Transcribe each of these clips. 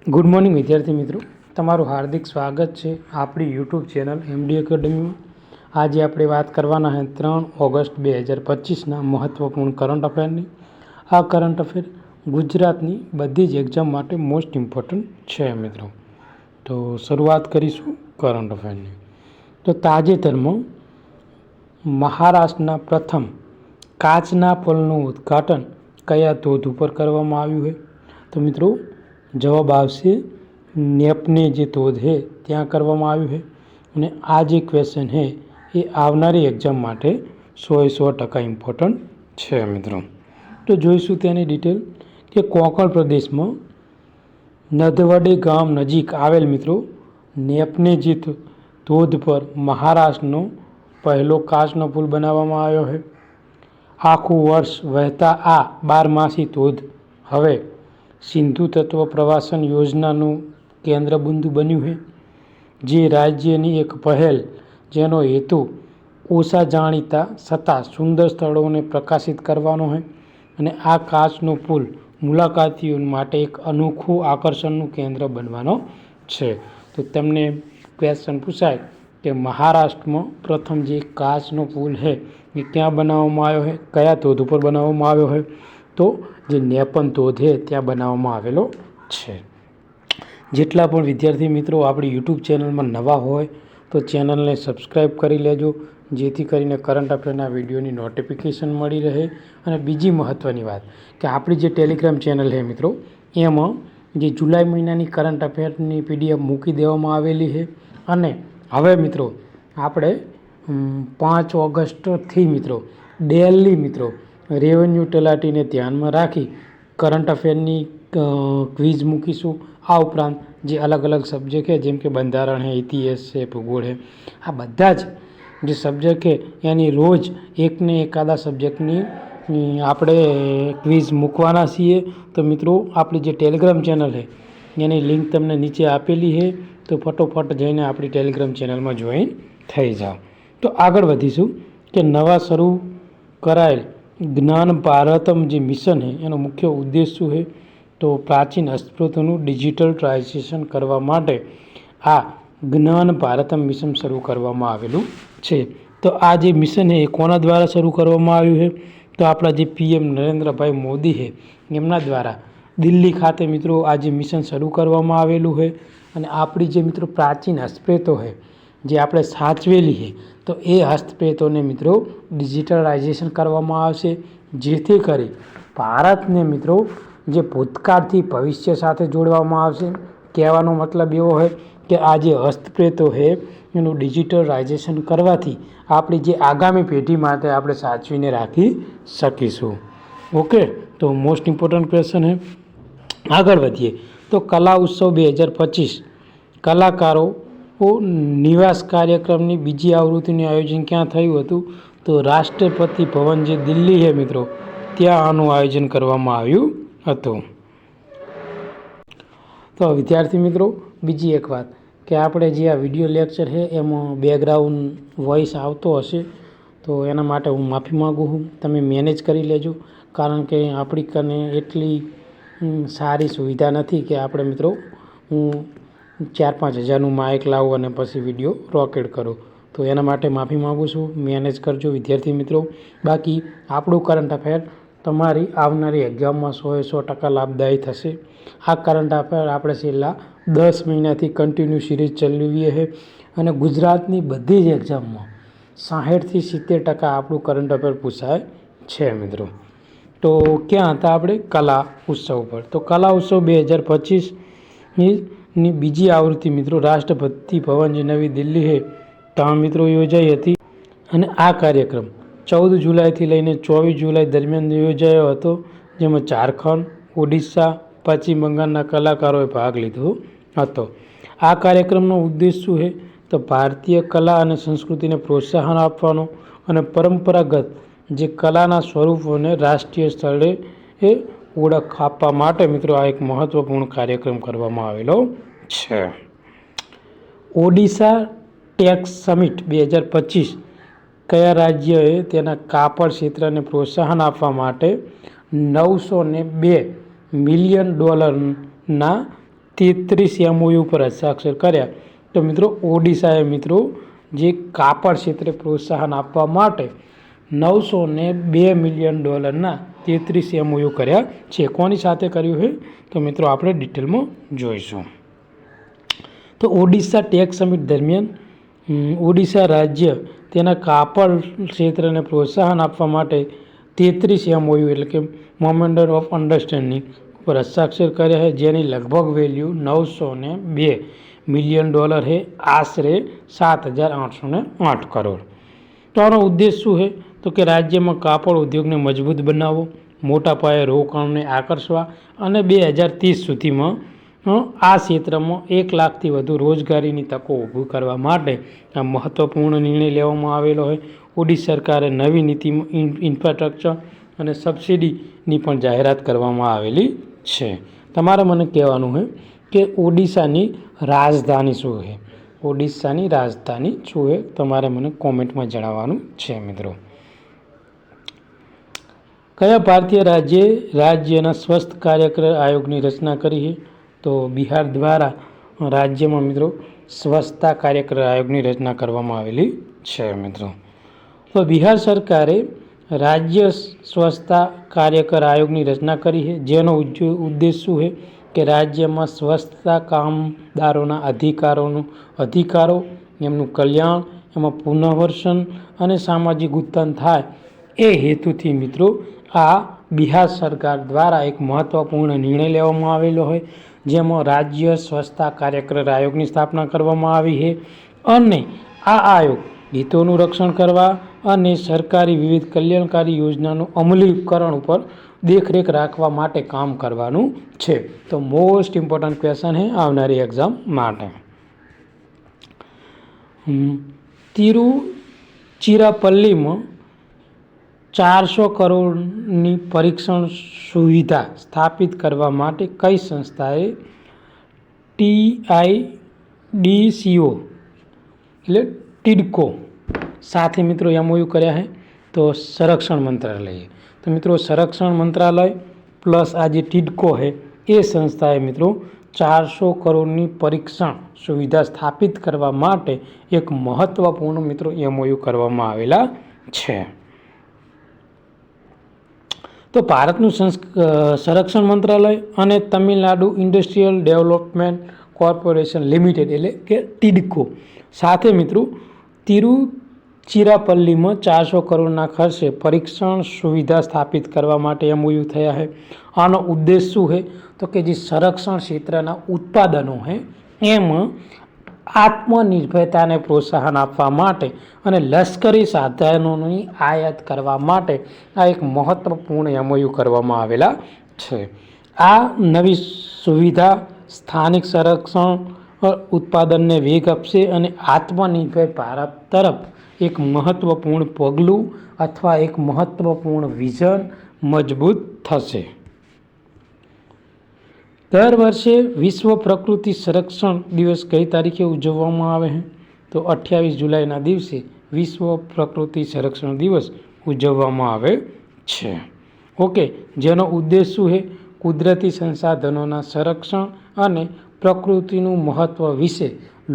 Good morning વિદ્યાર્થી મિત્રો, તમારું હાર્દિક સ્વાગત છે આપણી યુટ્યુબ ચેનલ એમડી એકેડમીમાં। આજે આપણે વાત કરવાના છે 3 ઓગસ્ટ 2025ના મહત્વપૂર્ણ કરંટ અફેરની। આ કરંટ અફેર ગુજરાતની બધી જ એક્ઝામ માટે મોસ્ટ ઇમ્પોર્ટન્ટ છે મિત્રો। તો શરૂઆત કરીશું કરંટ અફેરની। તો તાજેતરમાં મહારાષ્ટ્રના પ્રથમ કાચના પુલનું ઉદ્ઘાટન કયા ધોધ ઉપર કરવામાં આવ્યું છે? તો મિત્રો જવાબ આવશે નેપને જે ધોધ છે ત્યાં કરવામાં આવ્યું છે। અને આ જે ક્વેશ્ચન છે એ આવનારી એક્ઝામ માટે 100% ઇમ્પોર્ટન્ટ છે મિત્રો। તો જોઈશું તેની ડિટેલ કે કોંકણ પ્રદેશમાં નદવડે ગામ નજીક આવેલ મિત્રો નેપને જે ધોધ પર મહારાષ્ટ્રનો પહેલો કાચનો પુલ બનાવવામાં આવ્યો છે। આખું વર્ષ વહેતા આ 12માસી ધોધ હવે સિંધુ તત્વ પ્રવાસન યોજનાનું કેન્દ્રબિંદુ બન્યું છે, જે રાજ્યની એક પહેલ જેનો હેતુ ઓછા જાણીતા છતાં સુંદર સ્થળોને પ્રકાશિત કરવાનો છે। અને આ કાચનો પુલ મુલાકાતીઓ માટે એક અનોખું આકર્ષણનું કેન્દ્ર બનવાનો છે। તો તમને ક્વેશ્ચન પૂછાય કે મહારાષ્ટ્રમાં પ્રથમ જે કાચનો પુલ છે એ ક્યાં બનાવવામાં આવ્યો છે, કયા ધોધ ઉપર બનાવવામાં આવ્યો છે? તો જે નેપન ધોધ છે ત્યાં બનાવવામાં આવેલો છે। જેટલા પણ વિદ્યાર્થી મિત્રો આપણી યુટ્યુબ ચેનલમાં નવા હોય તો ચેનલને સબસ્ક્રાઈબ કરી લેજો, જેથી કરીને કરંટ અફેરના વિડીયોની નોટિફિકેશન મળી રહે। અને બીજી મહત્ત્વની વાત કે આપણી જે ટેલિગ્રામ ચેનલ છે મિત્રો એમાં જે જુલાઈ મહિનાની કરંટ અફેરની PDF મૂકી દેવામાં આવેલી છે। અને હવે મિત્રો આપણે 5 ઓગસ્ટથી મિત્રો ડેલી મિત્રો રેવન્યુ તલાટીને ધ્યાનમાં રાખી કરંટ અફેરની ક્વિઝ મૂકીશું। આ ઉપરાંત જે અલગ અલગ સબ્જેક્ટ છે જેમ કે બંધારણ છે, ઇતિહાસ છે, ભૂગોળ છે, આ બધા જ જે સબ્જેક્ટ છે એની રોજ એકને એકાદા સબ્જેક્ટની આપણે ક્વિઝ મૂકવાના છીએ। તો મિત્રો આપણી જે ટેલિગ્રામ ચેનલ છે એની લિંક તમને નીચે આપેલી છે, તો ફટોફટ જઈને આપણી ટેલિગ્રામ ચેનલમાં જોઈન થઈ જાઓ। તો આગળ વધીશું કે નવા શરૂ કરાયેલ જ્ઞાન ભારતમ જે મિશન છે એનો મુખ્ય ઉદ્દેશ શું છે? તો પ્રાચીન હસ્તપ્રતોનું ડિજિટલ ટ્રાન્ઝેક્શન કરવા માટે આ જ્ઞાન ભારતમ મિશન શરૂ કરવામાં આવેલું છે। તો આ જે મિશન છે એ કોના દ્વારા શરૂ કરવામાં આવ્યું છે? તો આપણા જે PM નરેન્દ્રભાઈ મોદી છે એમના દ્વારા દિલ્હી ખાતે મિત્રો આ જે મિશન શરૂ કરવામાં આવેલું છે। અને આપણી જે મિત્રો પ્રાચીન હસ્તપ્રેતો છે જે આપણે સાચવેલી છે તો એ હસ્તપ્રેતોને મિત્રો ડિજિટલાઇઝેશન કરવામાં આવશે, જેથી કરી ભારતને મિત્રો જે ભૂતકાળથી ભવિષ્ય સાથે જોડવામાં આવશે। કહેવાનો મતલબ એવો હોય કે આ જે હસ્તપ્રેતો છે એનું ડિજિટલાઇઝેશન કરવાથી આપણી જે આગામી પેઢી માટે આપણે સાચવીને રાખી શકીશું। ઓકે, તો મોસ્ટ ઇમ્પોર્ટન્ટ ક્વેશ્ચન છે। આગળ વધીએ તો કલા ઉત્સવ 2025 કલાકારો નિવાસ કાર્યક્રમની બીજી આવૃત્તિનું આયોજન ક્યાં થયું હતું? તો રાષ્ટ્રપતિ ભવન જે દિલ્હી છે મિત્રો ત્યાં આનું આયોજન કરવામાં આવ્યું હતું। તો વિદ્યાર્થી મિત્રો બીજી એક વાત કે આપણે જે આ વિડીયો લેક્ચર છે એમાં બેકગ્રાઉન્ડ વોઇસ આવતો હશે તો એના માટે હું માફી માગું છું, તમે મેનેજ કરી લેજો, કારણ કે આપણી કને એટલી સારી સુવિધા નથી કે આપણે મિત્રો હું 4-5 હજારનું માઇક લાવું અને પછી વિડીયો રોકેડ કરું। તો એના માટે માફી માગું છું, મેનેજ કરજો વિદ્યાર્થી મિત્રો। બાકી આપણું કરંટ અફેર તમારી આવનારી એક્ઝામમાં 100% લાભદાયી થશે। આ કરંટ અફેર આપણે છેલ્લા 10 મહિનાથી કન્ટિન્યુ સિરીઝ ચલાવીએ છે અને ગુજરાતની બધી જ એક્ઝામમાં 60થી 70% આપણું કરંટ અફેર પૂછાય છે મિત્રો। તો ક્યાં હતા આપણે? કલા ઉત્સવ પર। તો કલા ઉત્સવ 2025ની બીજી આવૃત્તિ મિત્રો રાષ્ટ્રપતિ ભવન જે નવી દિલ્હી છે ત્યાં મિત્રો યોજાઈ હતી। અને આ કાર્યક્રમ 14 જુલાઈથી લઈને 24 જુલાઈ દરમિયાન યોજાયો હતો, જેમાં ઝારખંડ, ઓડિશા, પશ્ચિમ બંગાળના કલાકારોએ ભાગ લીધો હતો। આ કાર્યક્રમનો ઉદ્દેશ શું છે? તો ભારતીય કલા અને સંસ્કૃતિને પ્રોત્સાહન આપવાનો અને પરંપરાગત જે કલાના સ્વરૂપોને રાષ્ટ્રીય સ્તરે ઓળખ આપવા માટે મિત્રો આ એક મહત્વપૂર્ણ કાર્યક્રમ કરવામાં આવેલો છે। ઓડિશા ટેક્સ સમિટ 2025 કયા રાજ્યએ તેના કાપડ ક્ષેત્રને પ્રોત્સાહન આપવા માટે $902 મિલિયન 33 MOU પર હસ્તાક્ષર કર્યા. તો મિત્રો ઓડિશાએ મિત્રો જે કાપડ ક્ષેત્રે પ્રોત્સાહન આપવા માટે $902 મિલિયન 33 MOU કર્યા છે. કોની સાથે કર્યું છે તો મિત્રો આપણે ડિટેલમાં જોઈશું. તો ઓડિશા ટેક સમિટ દરમિયાન ઓડિશા રાજ્ય તેના કાપડ ક્ષેત્રને પ્રોત્સાહન આપવા માટે 33 MOU એટલે કે મોમેન્ડર ઓફ અન્ડરસ્ટેન્ડિંગ પર હસ્તાક્ષર કર્યા છે, જેની લગભગ વેલ્યુ $902 મિલિયન છે, આશરે 7,808 કરોડ. તો આનો ઉદ્દેશ શું છે તો કે રાજ્યમાં કાપડ ઉદ્યોગને મજબૂત બનાવવો, મોટા પાયે રોકાણને આકર્ષવા અને 2030 સુધીમાં આ ક્ષેત્રમાં 1 લાખથી વધુ રોજગારીની તકો ઊભી કરવા માટે આ મહત્વપૂર્ણ નિર્ણય લેવામાં આવેલો છે. ઓડિશા સરકારે નવી નીતિમાં ઇન્ફ્રાસ્ટ્રક્ચર અને સબસિડીની પણ જાહેરાત કરવામાં આવેલી છે. તમારે મને કહેવાનું છે કે ઓડિશાની રાજધાની શું છે? ઓડિશાની રાજધાની શું છે તમારે મને કોમેન્ટમાં જણાવવાનું છે મિત્રો. કયા ભારતીય રાજ્યના સ્વસ્થ કાર્યકર આયોગની રચના કરી છે? તો બિહાર દ્વારા રાજ્યમાં મિત્રો સ્વચ્છતા કાર્યકર આયોગની રચના કરવામાં આવેલી છે મિત્રો. તો બિહાર સરકારે રાજ્ય સ્વચ્છતા કાર્યકર આયોગની રચના કરી છે, જેનો ઉદ્દેશ શું છે કે રાજ્યમાં સ્વચ્છતા કામદારોના અધિકારો, એમનું કલ્યાણ, એમાં પુનર્વસન અને સામાજિક ઉત્થાન થાય એ હેતુથી મિત્રો આ બિહાર સરકાર દ્વારા એક મહત્ત્વપૂર્ણ નિર્ણય લેવામાં આવેલો હોય, જેમાં રાજ્ય સ્વચ્છતા કાર્યકર આયોગની સ્થાપના કરવામાં આવી છે અને આ આયોગ હિતોનું રક્ષણ કરવા અને સરકારી વિવિધ કલ્યાણકારી યોજનાનું અમલીકરણ ઉપર દેખરેખ રાખવા માટે કામ કરવાનું છે. તો મોસ્ટ ઇમ્પોર્ટન્ટ ક્વેશ્ચન છે આવનારી એક્ઝામ માટે. તિરુચિરાપલ્લીમાં 400 કરોડની પરીક્ષણ સુવિધા સ્થાપિત કરવા માટે કઈ સંસ્થાએ TIDCO એટલે ટિડકો સાથે મિત્રો MOU કર્યા છે? તો સંરક્ષણ મંત્રાલય. તો મિત્રો સંરક્ષણ મંત્રાલય પ્લસ આ જે ટિડકો છે એ સંસ્થાએ મિત્રો 400 કરોડની પરીક્ષણ સુવિધા સ્થાપિત કરવા માટે એક મહત્ત્વપૂર્ણ મિત્રો MOU કરવામાં આવેલા છે. તો ભારતનું સંરક્ષણ મંત્રાલય અને Tamil Nadu industrial development corporation limited એટલે કે ટિડકો સાથે મિત્રો તિરુચિરાપલ્લીમાં 400 કરોડના ખર્ચે પરીક્ષણ સુવિધા સ્થાપિત કરવા માટે MOU થયા છે. આનો ઉદ્દેશ શું છે તો કે જે સંરક્ષણ ક્ષેત્રના ઉત્પાદનો છે એમાં આત્મનિર્ભરતાને પ્રોત્સાહન આપવા માટે અને લશ્કરી સાધનોની આયાત કરવા માટે આ એક મહત્ત્વપૂર્ણ MOU કરવામાં આવેલા છે. આ નવી સુવિધા સ્થાનિક સંરક્ષણ ઉત્પાદનને વેગ આપશે અને આત્મનિર્ભર ભારત તરફ એક મહત્ત્વપૂર્ણ પગલું અથવા એક મહત્ત્વપૂર્ણ વિઝન મજબૂત થશે. દર વર્ષે વિશ્વ પ્રકૃતિ સંરક્ષણ દિવસ કઈ તારીખે ઉજવવામાં આવે છે? તો 28 જુલાઈના દિવસે વિશ્વ પ્રકૃતિ સંરક્ષણ દિવસ ઉજવવામાં આવે છે. ઓકે, જેનો ઉદ્દેશ શું છે? કુદરતી સંસાધનોના સંરક્ષણ અને પ્રકૃતિનું મહત્ત્વ વિશે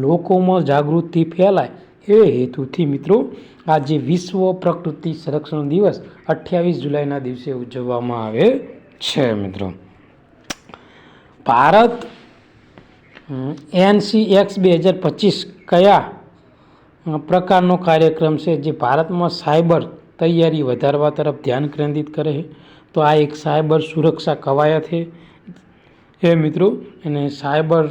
લોકોમાં જાગૃતિ ફેલાય એ હેતુથી મિત્રો આજે વિશ્વ પ્રકૃતિ સંરક્ષણ દિવસ 28 જુલાઈના દિવસે ઉજવવામાં આવે છે મિત્રો. ભારત NCX 2025 કયા પ્રકારનો કાર્યક્રમ છે જે ભારતમાં સાયબર તૈયારી વધારવા તરફ ધ્યાન કેન્દ્રિત કરે છે? તો આ એક સાયબર સુરક્ષા કવાયત છે મિત્રો, અને સાયબર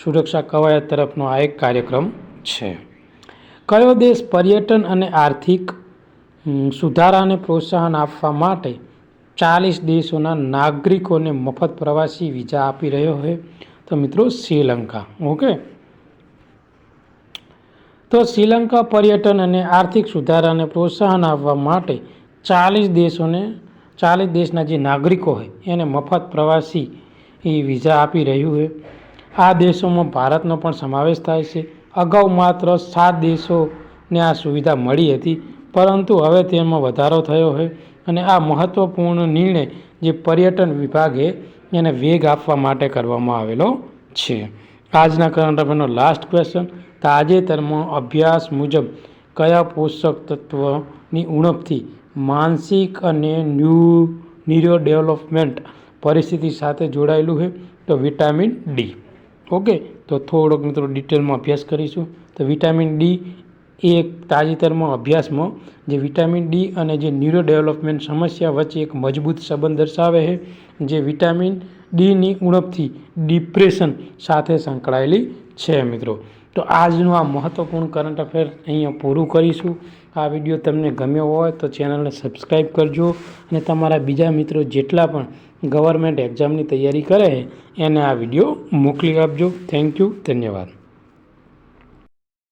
સુરક્ષા કવાયત તરફનો આ એક કાર્યક્રમ છે. કયો દેશ પર્યટન અને આર્થિક સુધારાને પ્રોત્સાહન આપવા માટે 40 દેશોના નાગરિકોને મફત પ્રવાસી વિઝા આપી રહ્યો છે? તો મિત્રો શ્રીલંકા. ઓકે, તો શ્રીલંકા પર્યટન અને આર્થિક સુધારાને પ્રોત્સાહન આપવા માટે 40 દેશના જે નાગરિકો હોય એને મફત પ્રવાસી વિઝા આપી રહ્યું છે. આ દેશોમાં ભારતનો પણ સમાવેશ થાય છે. અગાઉ માત્ર 7 દેશોને આ સુવિધા મળી હતી, પરંતુ હવે તેમાં વધારો થયો છે અને આ મહત્ત્વપૂર્ણ નિર્ણય જે પર્યટન વિભાગે એને વેગ આપવા માટે કરવામાં આવેલો છે. આજના કરંટ અફેરનો લાસ્ટ ક્વેશ્ચન, તાજેતરમાં અભ્યાસ મુજબ કયા પોષક તત્વની ઉણપથી માનસિક અને ન્યુરો ડેવલપમેન્ટ પરિસ્થિતિ સાથે જોડાયેલું છે? તો વિટામિન ડી. ઓકે, તો થોડોક મિત્રો ડિટેલમાં અભ્યાસ કરીશું. તો વિટામિન ડી એ તાજેતરમાં અભ્યાસમાં જે વિટામિન ડી અને જે ન્યુરો ડેવલપમેન્ટ સમસ્યા વચ્ચે એક મજબૂત સંબંધ દર્શાવે છે, જે વિટામિન ડીની ઉણપથી ડિપ્રેશન સાથે સંકળાયેલી છે મિત્રો. તો આજનું આ મહત્ત્વપૂર્ણ કરંટ અફેર અહીંયા પૂરું કરીશું. આ વિડીયો તમને ગમ્યો હોય તો ચેનલને સબસ્ક્રાઈબ કરજો અને તમારા બીજા મિત્રો જેટલા પણ ગવર્મેન્ટ એક્ઝામની તૈયારી કરે છે એને આ વિડીયો મોકલી આપજો. થેન્ક યુ, ધન્યવાદ.